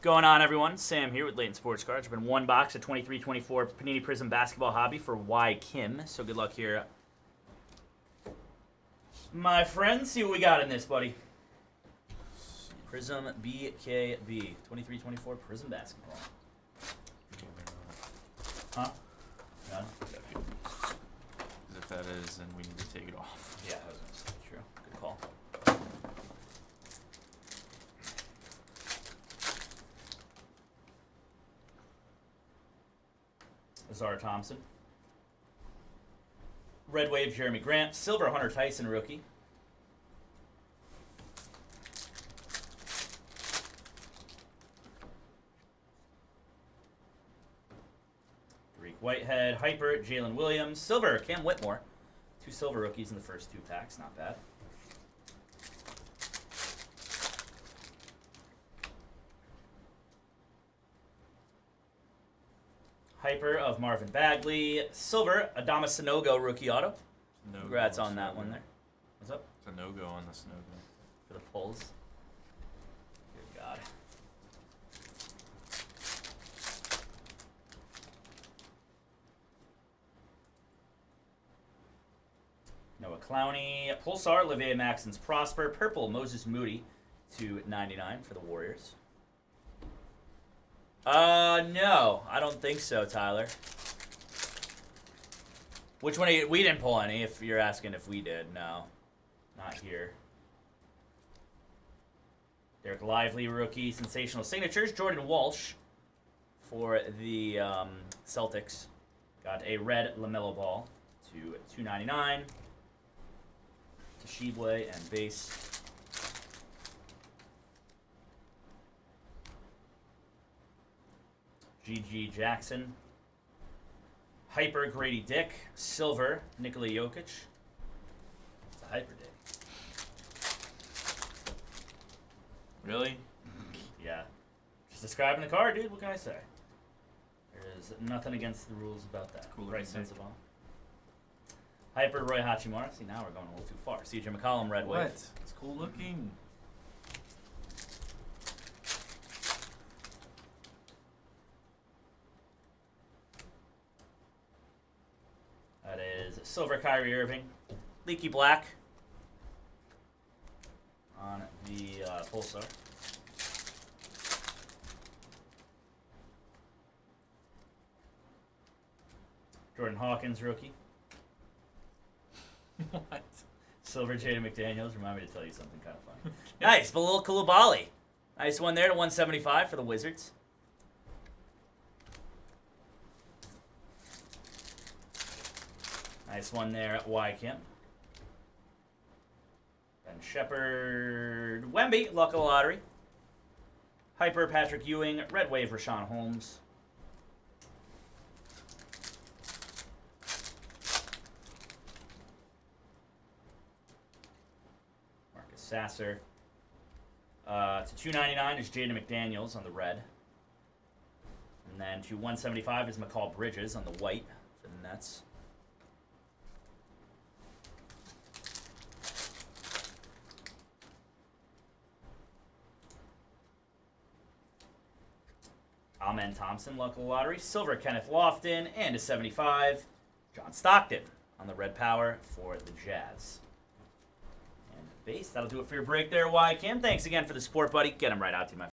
Going on, everyone? Sam here with Layton Sports Cards. Been one box of 23-24 Panini Prism Basketball Hobby for Y Kim. So good luck here, my friend. See what we got in this, buddy. Prism BKB 23-24 Prism Basketball. Huh? None? Because if that is, then we need to take it off. Yeah, that was true. Good call. Azar Thompson. Red Wave, Jeremy Grant. Silver, Hunter Tyson, rookie. Tariq Whitehead. Hyper, Jalen Williams. Silver, Cam Whitmore. 2 silver rookies in the first 2 packs. Not bad. Hyper of Marvin Bagley. Silver, Adama Sanogo rookie auto. No Congrats on that one there. What's up? It's a no-go on the Snogo. For the pulls. Good God. Noah Clowney. Pulsar, Olivier Maxence Prosper. Purple, Moses Moody to 99 for the Warriors. No, I don't think so, Tyler. Which one? We didn't pull any. If you're asking if we did, no, not here. Derek Lively, rookie, sensational signatures. Jordan Walsh for the Celtics. Got a red LaMelo Ball to 299. Toshibwe and base. GG Jackson. Hyper Grady Dick. Silver Nikola Jokic. It's a Hyper Dick. Really? Yeah. Just describing the card, dude. What can I say? There's nothing against the rules about that. Cool Right looking sense dick. of all. Hyper Roy Hachimura. See, now we're going a little too far. CJ McCollum, Red Wave. What? It's cool looking. That is Silver Kyrie Irving. Leaky Black on the Pulsar. Jordan Hawkins, rookie. What? Silver Jaden McDaniels. Remind me to tell you something kind of funny. Nice, Bilal Coulibaly. Nice one there to 175 for the Wizards. Nice one there at Y Kim. Ben Shepard. Wemby, luck of the lottery. Hyper Patrick Ewing. Red Wave Rashawn Holmes. Marcus Sasser. To 299 is Jaden McDaniels on the red. And then to 175 is McCall Bridges on the white for the Nets. Amen Thompson, luck of the lottery. Silver, Kenneth Lofton. And a 75, John Stockton on the red power for the Jazz. And base, that'll do it for your break there, Y Kim. Thanks again for the support, buddy. Get him right out to you, my